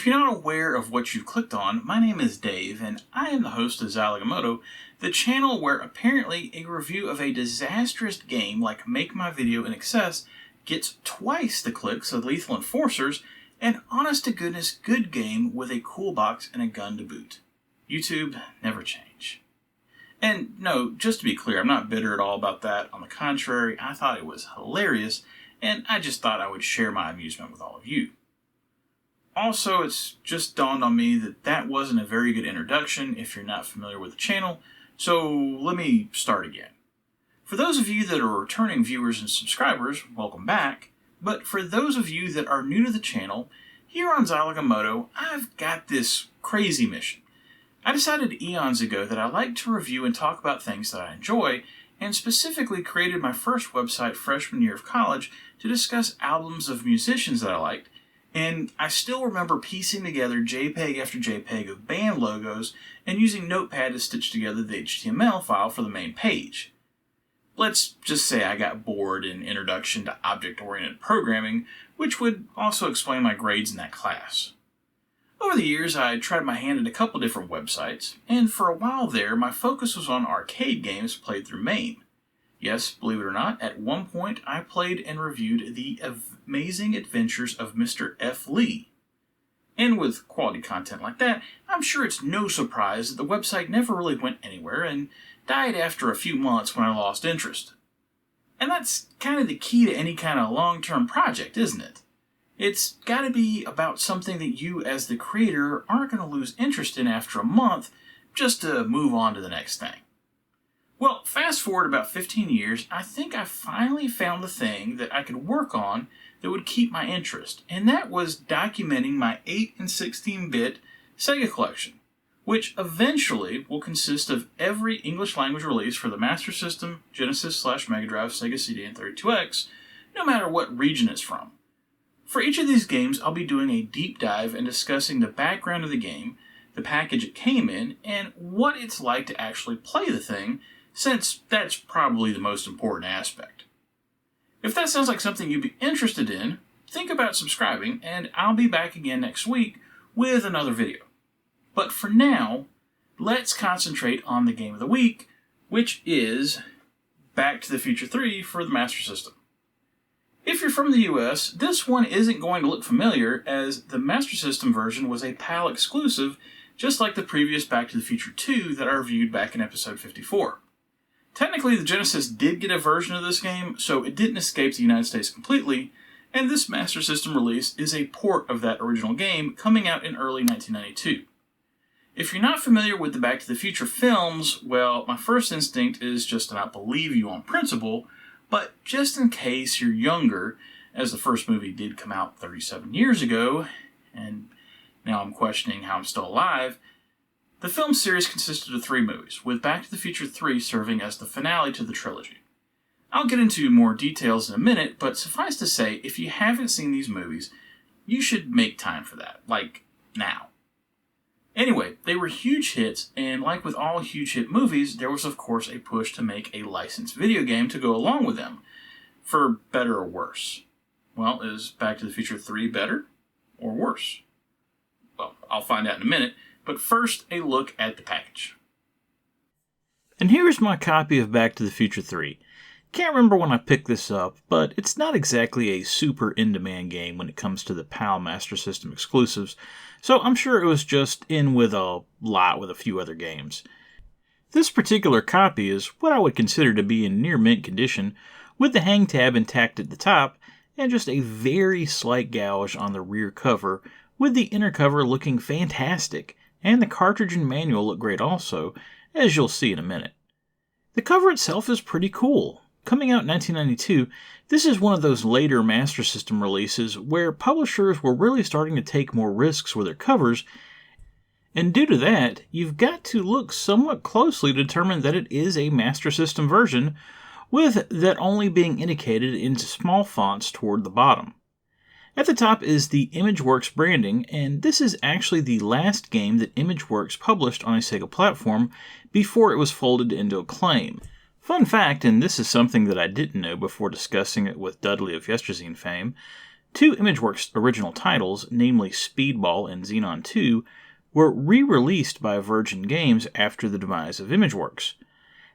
If you're not aware of what you've clicked on, my name is Dave, and I am the host of Zilog and Moto, the channel where apparently a review of a disastrous game like Make My Video in Excess gets twice the clicks of Lethal Enforcers, an honest-to-goodness good game with a cool box and a gun to boot. YouTube, never change. And no, just to be clear, I'm not bitter at all about that. On the contrary, I thought it was hilarious, and I just thought I would share my amusement with all of you. Also, it's just dawned on me that that wasn't a very good introduction if you're not familiar with the channel, so let me start again. For those of you that are returning viewers and subscribers, welcome back. But for those of you that are new to the channel, here on Zilog and Moto, I've got this crazy mission. I decided eons ago that I like to review and talk about things that I enjoy, and specifically created my first website freshman year of college to discuss albums of musicians that I liked, and I still remember piecing together JPEG after JPEG of band logos and using Notepad to stitch together the HTML file for the main page. Let's just say I got bored in Introduction to Object-Oriented Programming, which would also explain my grades in that class. Over the years, I tried my hand at a couple different websites, and for a while there, my focus was on arcade games played through MAME. Yes, believe it or not, at one point I played and reviewed The Amazing Adventures of Mr. F. Lee. And with quality content like that, I'm sure it's no surprise that the website never really went anywhere and died after a few months when I lost interest. And that's kind of the key to any kind of long-term project, isn't it? It's got to be about something that you as the creator aren't going to lose interest in after a month just to move on to the next thing. Well, fast forward about 15 years, I think I finally found the thing that I could work on that would keep my interest, and that was documenting my 8 and 16-bit Sega collection, which eventually will consist of every English language release for the Master System, Genesis/Mega Drive, Sega CD, and 32X, no matter what region it's from. For each of these games, I'll be doing a deep dive and discussing the background of the game, the package it came in, and what it's like to actually play the thing, since that's probably the most important aspect. If that sounds like something you'd be interested in, think about subscribing, and I'll be back again next week with another video. But for now, let's concentrate on the game of the week, which is Back to the Future 3 for the Master System. If you're from the US, this one isn't going to look familiar, as the Master System version was a PAL exclusive, just like the previous Back to the Future 2 that I reviewed back in episode 54. Technically, the Genesis did get a version of this game, so it didn't escape the United States completely, and this Master System release is a port of that original game coming out in early 1992. If you're not familiar with the Back to the Future films, well, my first instinct is just to not believe you on principle, but just in case you're younger, as the first movie did come out 37 years ago, and now I'm questioning how I'm still alive, the film series consisted of 3 movies, with Back to the Future 3 serving as the finale to the trilogy. I'll get into more details in a minute, but suffice to say, if you haven't seen these movies, you should make time for that, like now. Anyway, they were huge hits, and like with all huge hit movies, there was of course a push to make a licensed video game to go along with them, for better or worse. Well, is Back to the Future 3 better or worse? Well, I'll find out in a minute, but first a look at the package. And here's my copy of Back to the Future 3. Can't remember when I picked this up, but it's not exactly a super in-demand game when it comes to the PAL Master System exclusives, so I'm sure it was just in with a lot with a few other games. This particular copy is what I would consider to be in near mint condition, with the hang tab intact at the top, and just a very slight gouge on the rear cover, with the inner cover looking fantastic, and the cartridge and manual look great also, as you'll see in a minute. The cover itself is pretty cool. Coming out in 1992, this is one of those later Master System releases where publishers were really starting to take more risks with their covers, and due to that, you've got to look somewhat closely to determine that it is a Master System version, with that only being indicated in small fonts toward the bottom. At the top is the ImageWorks branding, and this is actually the last game that ImageWorks published on a Sega platform before it was folded into Acclaim. Fun fact, and this is something that I didn't know before discussing it with Dudley of Yesterzean fame, Two ImageWorks original titles, namely Speedball and Xenon 2, were re-released by Virgin Games after the demise of ImageWorks.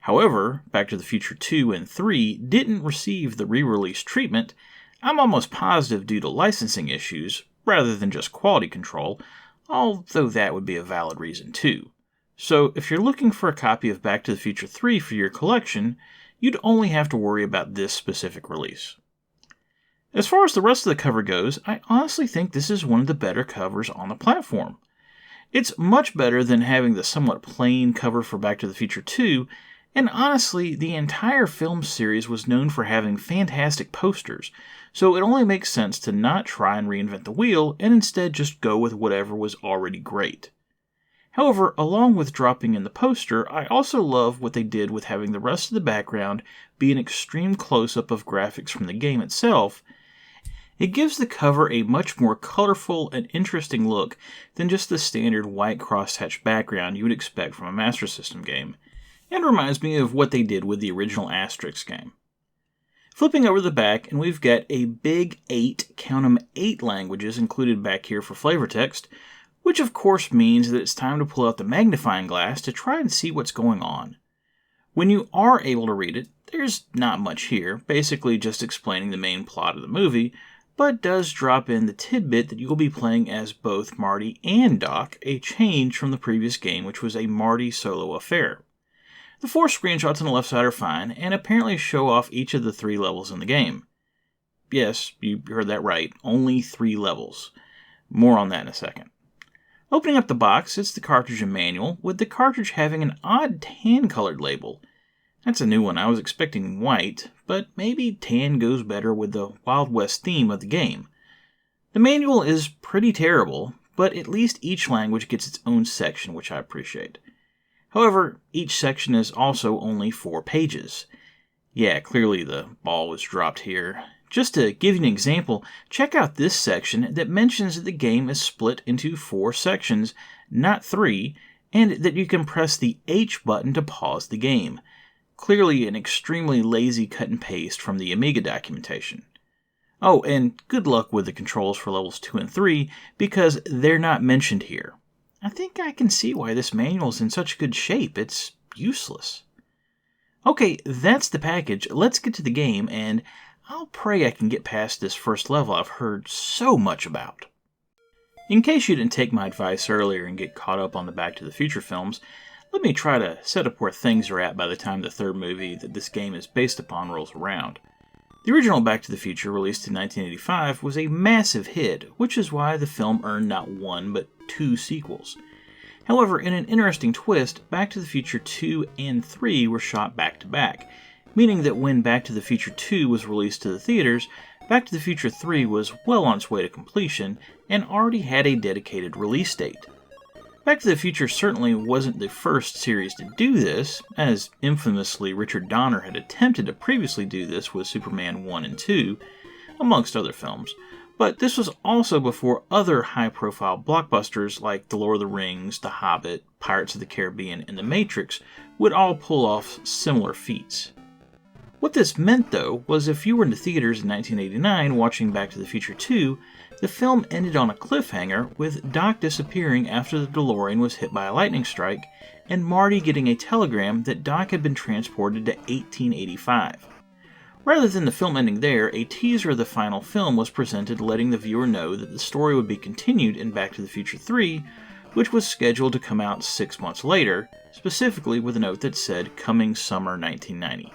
However, Back to the Future 2 and 3 didn't receive the re-release treatment, I'm almost positive due to licensing issues, rather than just quality control, although that would be a valid reason too. So if you're looking for a copy of Back to the Future 3 for your collection, you'd only have to worry about this specific release. As far as the rest of the cover goes, I honestly think this is one of the better covers on the platform. It's much better than having the somewhat plain cover for Back to the Future 2, and honestly, the entire film series was known for having fantastic posters, so it only makes sense to not try and reinvent the wheel and instead just go with whatever was already great. However, along with dropping in the poster, I also love what they did with having the rest of the background be an extreme close-up of graphics from the game itself. It gives the cover a much more colorful and interesting look than just the standard white crosshatch background you would expect from a Master System game, and reminds me of what they did with the original Asterix game. Flipping over the back, and we've got a big 8, count 'em 8 languages included back here for flavor text, which of course means that it's time to pull out the magnifying glass to try and see what's going on. When you are able to read it, there's not much here, basically just explaining the main plot of the movie, but does drop in the tidbit that you'll be playing as both Marty and Doc, a change from the previous game, which was a Marty solo affair. The 4 screenshots on the left side are fine, and apparently show off each of the 3 levels in the game. Yes, you heard that right, only 3 levels. More on that in a second. Opening up the box, it's the cartridge and manual, with the cartridge having an odd tan-colored label. That's a new one. I was expecting white, but maybe tan goes better with the Wild West theme of the game. The manual is pretty terrible, but at least each language gets its own section, which I appreciate. However, each section is also only 4 pages. Yeah, clearly the ball was dropped here. Just to give you an example, check out this section that mentions that the game is split into 4 sections, not 3, and that you can press the H button to pause the game. Clearly an extremely lazy cut and paste from the Amiga documentation. Oh, and good luck with the controls for levels 2 and 3, because they're not mentioned here. I think I can see why this manual is in such good shape. It's useless. Okay, that's the package. Let's get to the game, and I'll pray I can get past this first level I've heard so much about. In case you didn't take my advice earlier and get caught up on the Back to the Future films, let me try to set up where things are at by the time the third movie that this game is based upon rolls around. The original Back to the Future, released in 1985, was a massive hit, which is why the film earned not 1 but 2 sequels. However, in an interesting twist, Back to the Future 2 and 3 were shot back to back, meaning that when Back to the Future 2 was released to the theaters, Back to the Future 3 was well on its way to completion and already had a dedicated release date. Back to the Future certainly wasn't the first series to do this, as infamously Richard Donner had attempted to previously do this with Superman 1 and 2, amongst other films, but this was also before other high-profile blockbusters like The Lord of the Rings, The Hobbit, Pirates of the Caribbean, and The Matrix would all pull off similar feats. What this meant, though, was if you were in the theaters in 1989 watching Back to the Future 2, the film ended on a cliffhanger with Doc disappearing after the DeLorean was hit by a lightning strike, and Marty getting a telegram that Doc had been transported to 1885. Rather than the film ending there, a teaser of the final film was presented letting the viewer know that the story would be continued in Back to the Future 3, which was scheduled to come out 6 months later, specifically with a note that said, "Coming summer 1990.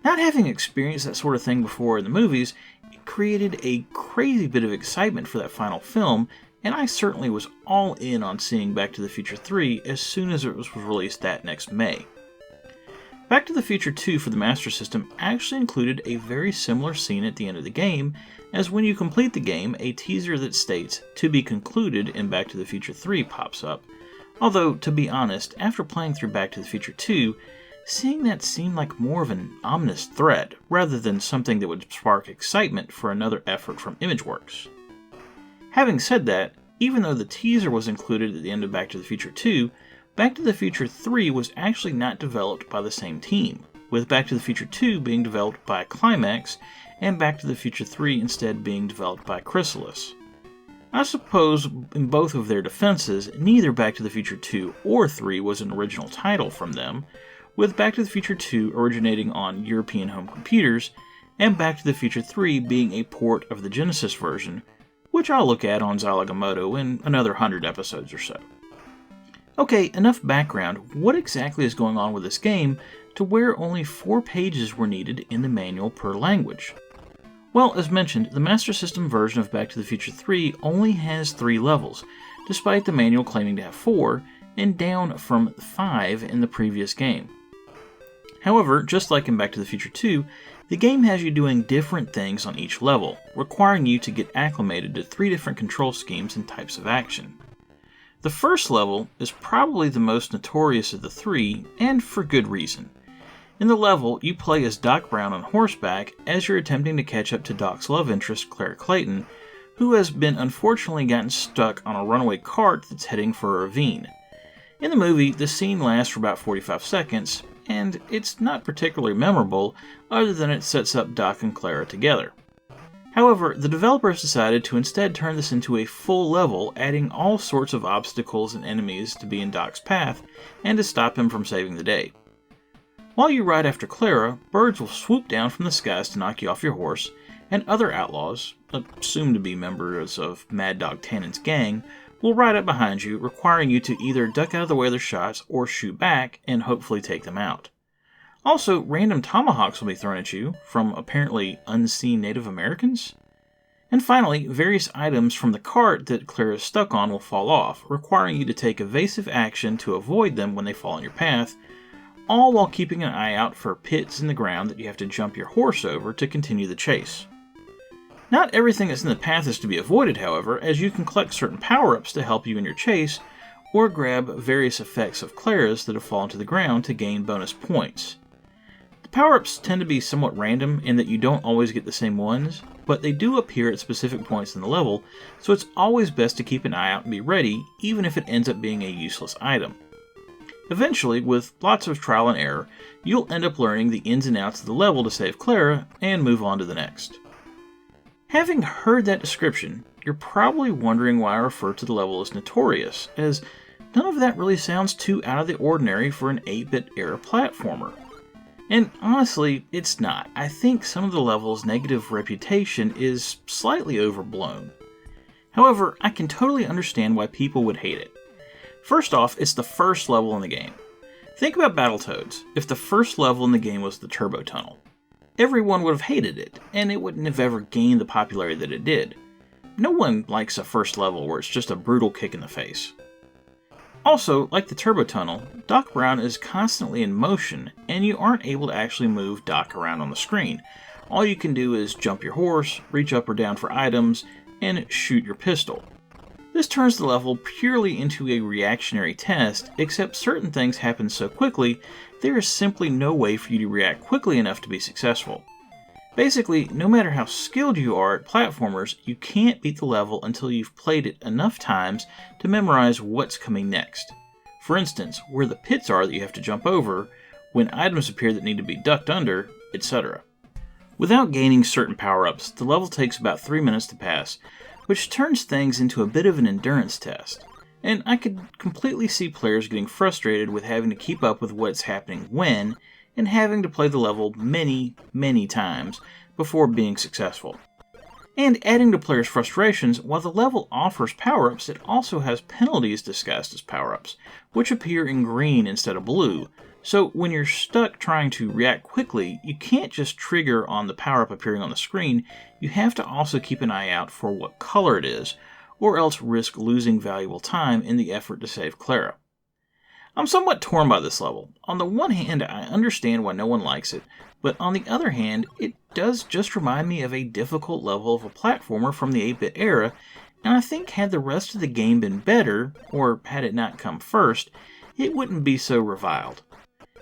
Not having experienced that sort of thing before in the movies, it created a crazy bit of excitement for that final film, and I certainly was all in on seeing Back to the Future 3 as soon as it was released that next May. Back to the Future 2 for the Master System actually included a very similar scene at the end of the game, as when you complete the game, a teaser that states, "To be concluded in Back to the Future 3" pops up. Although, to be honest, after playing through Back to the Future 2, seeing that seemed like more of an ominous threat, rather than something that would spark excitement for another effort from ImageWorks. Having said that, even though the teaser was included at the end of Back to the Future 2, Back to the Future 3 was actually not developed by the same team, with Back to the Future 2 being developed by Climax, and Back to the Future 3 instead being developed by Chrysalis. I suppose, in both of their defenses, neither Back to the Future 2 or 3 was an original title from them, with Back to the Future 2 originating on European home computers, and Back to the Future 3 being a port of the Genesis version, which I'll look at on Zilog and Moto in another 100 episodes or so. Okay, enough background. What exactly is going on with this game to where only 4 pages were needed in the manual per language? Well, as mentioned, the Master System version of Back to the Future 3 only has 3 levels, despite the manual claiming to have 4, and down from 5 in the previous game. However, just like in Back to the Future 2, the game has you doing different things on each level, requiring you to get acclimated to 3 different control schemes and types of action. The first level is probably the most notorious of the 3, and for good reason. In the level, you play as Doc Brown on horseback as you're attempting to catch up to Doc's love interest, Clara Clayton, who has been unfortunately gotten stuck on a runaway cart that's heading for a ravine. In the movie, the scene lasts for about 45 seconds, and it's not particularly memorable other than it sets up Doc and Clara together. However, the developers decided to instead turn this into a full level, adding all sorts of obstacles and enemies to be in Doc's path and to stop him from saving the day. While you ride after Clara, birds will swoop down from the skies to knock you off your horse, and other outlaws, assumed to be members of Mad Dog Tannen's gang, will ride up behind you, requiring you to either duck out of the way of their shots or shoot back and hopefully take them out. Also, random tomahawks will be thrown at you from apparently unseen Native Americans. And finally, various items from the cart that Clara is stuck on will fall off, requiring you to take evasive action to avoid them when they fall on your path, all while keeping an eye out for pits in the ground that you have to jump your horse over to continue the chase. Not everything that's in the path is to be avoided, however, as you can collect certain power-ups to help you in your chase, or grab various effects of Clara's that have fallen to the ground to gain bonus points. The power-ups tend to be somewhat random in that you don't always get the same ones, but they do appear at specific points in the level, so it's always best to keep an eye out and be ready, even if it ends up being a useless item. Eventually, with lots of trial and error, you'll end up learning the ins and outs of the level to save Clara and move on to the next. Having heard that description, you're probably wondering why I refer to the level as notorious, as none of that really sounds too out of the ordinary for an 8-bit era platformer. And honestly, it's not. I think some of the level's negative reputation is slightly overblown. However, I can totally understand why people would hate it. First off, it's the first level in the game. Think about Battletoads. If the first level in the game was the Turbo Tunnel, everyone would have hated it, and it wouldn't have ever gained the popularity that it did. No one likes a first level where it's just a brutal kick in the face. Also, like the Turbo Tunnel, Doc Brown is constantly in motion, and you aren't able to actually move Doc around on the screen. All you can do is jump your horse, reach up or down for items, and shoot your pistol. This turns the level purely into a reactionary test, except certain things happen so quickly, there is simply no way for you to react quickly enough to be successful. Basically, no matter how skilled you are at platformers, you can't beat the level until you've played it enough times to memorize what's coming next. For instance, where the pits are that you have to jump over, when items appear that need to be ducked under, etc. Without gaining certain power-ups, the level takes about 3 minutes to pass, which turns things into a bit of an endurance test. And I could completely see players getting frustrated with having to keep up with what's happening when, and having to play the level many, many times before being successful. And adding to players' frustrations, while the level offers power-ups, it also has penalties disguised as power-ups, which appear in green instead of blue. So when you're stuck trying to react quickly, you can't just trigger on the power-up appearing on the screen, you have to also keep an eye out for what color it is, or else risk losing valuable time in the effort to save Clara. I'm somewhat torn by this level. On the one hand, I understand why no one likes it, but on the other hand, it does just remind me of a difficult level of a platformer from the 8-bit era, and I think had the rest of the game been better, or had it not come first, it wouldn't be so reviled.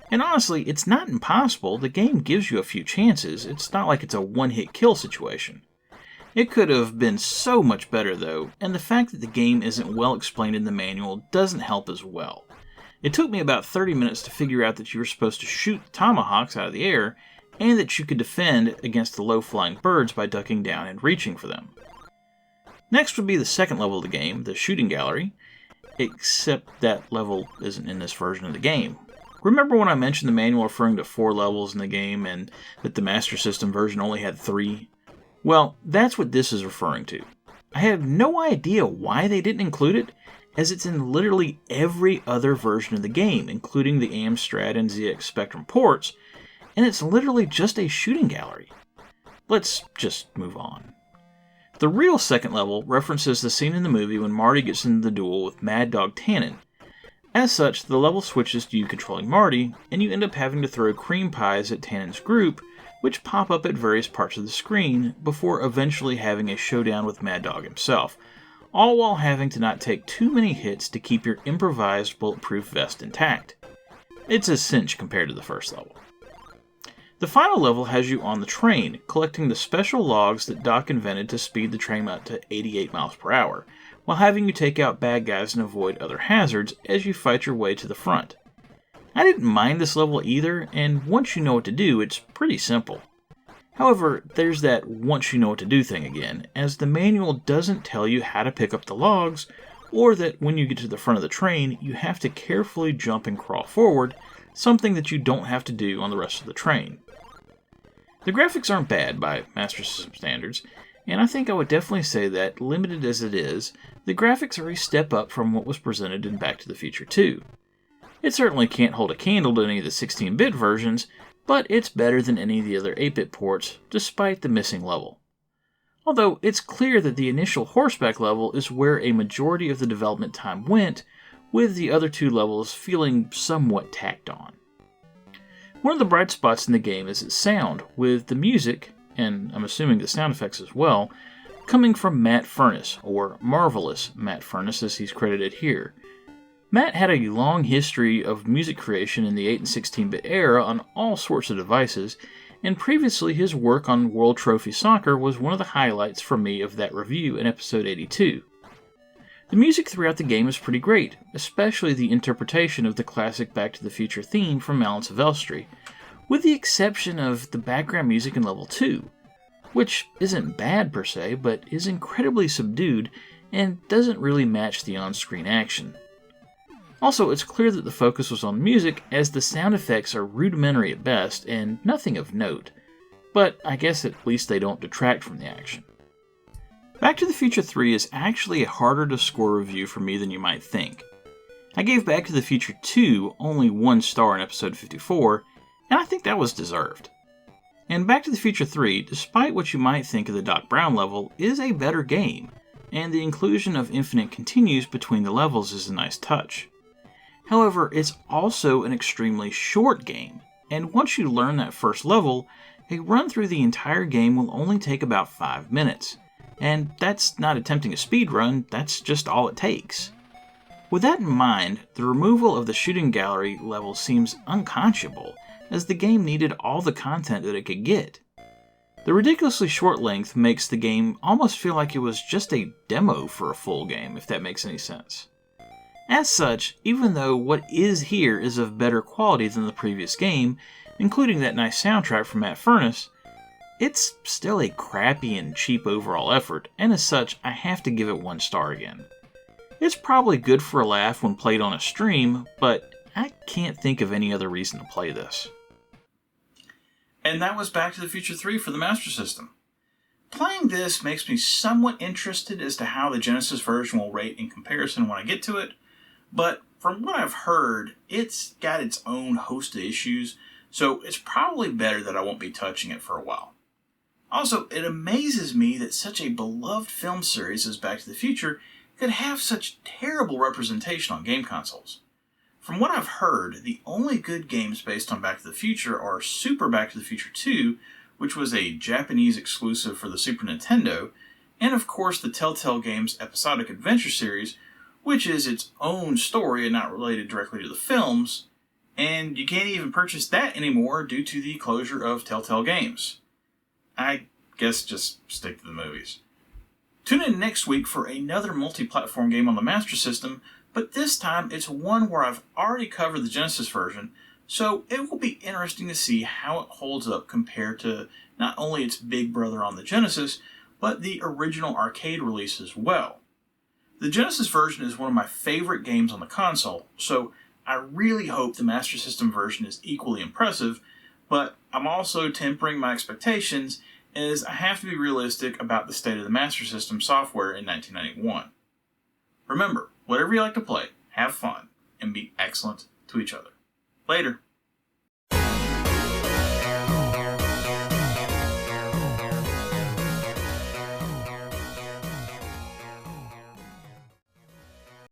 And honestly, it's not impossible. The game gives you a few chances. It's not like it's a one-hit kill situation. It could have been so much better though, and the fact that the game isn't well explained in the manual doesn't help as well. It took me about 30 minutes to figure out that you were supposed to shoot tomahawks out of the air, and that you could defend against the low-flying birds by ducking down and reaching for them. Next would be the second level of the game, the shooting gallery, except that level isn't in this version of the game. Remember when I mentioned the manual referring to 4 levels in the game and that the Master System version only had 3? Well, that's what this is referring to. I have no idea why they didn't include it, as it's in literally every other version of the game, including the Amstrad and ZX Spectrum ports, and it's literally just a shooting gallery. Let's just move on. The real second level references the scene in the movie when Marty gets into the duel with Mad Dog Tannen. As such, the level switches to you controlling Marty, and you end up having to throw cream pies at Tannen's group, which pop up at various parts of the screen, before eventually having a showdown with Mad Dog himself, all while having to not take too many hits to keep your improvised bulletproof vest intact. It's a cinch compared to the first level. The final level has you on the train, collecting the special logs that Doc invented to speed the train up to 88 miles per hour, while having you take out bad guys and avoid other hazards as you fight your way to the front. I didn't mind this level either, and once you know what to do, it's pretty simple. However, there's that once you know what to do thing again, as the manual doesn't tell you how to pick up the logs, or that when you get to the front of the train, you have to carefully jump and crawl forward, something that you don't have to do on the rest of the train. The graphics aren't bad by Master System standards, and I think I would definitely say that, limited as it is, the graphics are a step up from what was presented in Back to the Future 2. It certainly can't hold a candle to any of the 16-bit versions, but it's better than any of the other 8-bit ports, despite the missing level. Although it's clear that the initial horseback level is where a majority of the development time went, with the other 2 levels feeling somewhat tacked on. One of the bright spots in the game is its sound, with the music, and I'm assuming the sound effects as well, coming from Matt Furness, or Marvelous Matt Furness as he's credited here. Matt had a long history of music creation in the 8 and 16-bit era on all sorts of devices, and previously his work on World Trophy Soccer was one of the highlights for me of that review in episode 82. The music throughout the game is pretty great, especially the interpretation of the classic Back to the Future theme from Alan Silvestri, with the exception of the background music in level 2, which isn't bad per se, but is incredibly subdued and doesn't really match the on-screen action. Also, it's clear that the focus was on music, as the sound effects are rudimentary at best and nothing of note, but I guess at least they don't detract from the action. Back to the Future 3 is actually a harder to score review for me than you might think. I gave Back to the Future 2 only 1 star in episode 54, and I think that was deserved. And Back to the Future 3, despite what you might think of the Doc Brown level, is a better game, and the inclusion of infinite continues between the levels is a nice touch. However, it's also an extremely short game, and once you learn that first level, a run through the entire game will only take about 5 minutes. And that's not attempting a speed run, that's just all it takes. With that in mind, the removal of the shooting gallery level seems unconscionable, as the game needed all the content that it could get. The ridiculously short length makes the game almost feel like it was just a demo for a full game, if that makes any sense. As such, even though what is here is of better quality than the previous game, including that nice soundtrack from Matt Furness, it's still a crappy and cheap overall effort, and as such, I have to give it 1 star again. It's probably good for a laugh when played on a stream, but I can't think of any other reason to play this. And that was Back to the Future 3 for the Master System. Playing this makes me somewhat interested as to how the Genesis version will rate in comparison when I get to it, but from what I've heard, it's got its own host of issues, so it's probably better that I won't be touching it for a while. Also, it amazes me that such a beloved film series as Back to the Future could have such terrible representation on game consoles. From what I've heard, the only good games based on Back to the Future are Super Back to the Future 2, which was a Japanese exclusive for the Super Nintendo, and of course the Telltale Games Episodic Adventure series, which is its own story and not related directly to the films, and you can't even purchase that anymore due to the closure of Telltale Games. I guess just stick to the movies. Tune in next week for another multi-platform game on the Master System, But this time it's one where I've already covered the Genesis version, so it will be interesting to see how it holds up compared to not only its big brother on the Genesis, but the original arcade release as well. The Genesis version is one of my favorite games on the console, so I really hope the Master System version is equally impressive, but I'm also tempering my expectations as I have to be realistic about the state of the Master System software in 1991. Remember, whatever you like to play, have fun, and be excellent to each other. Later.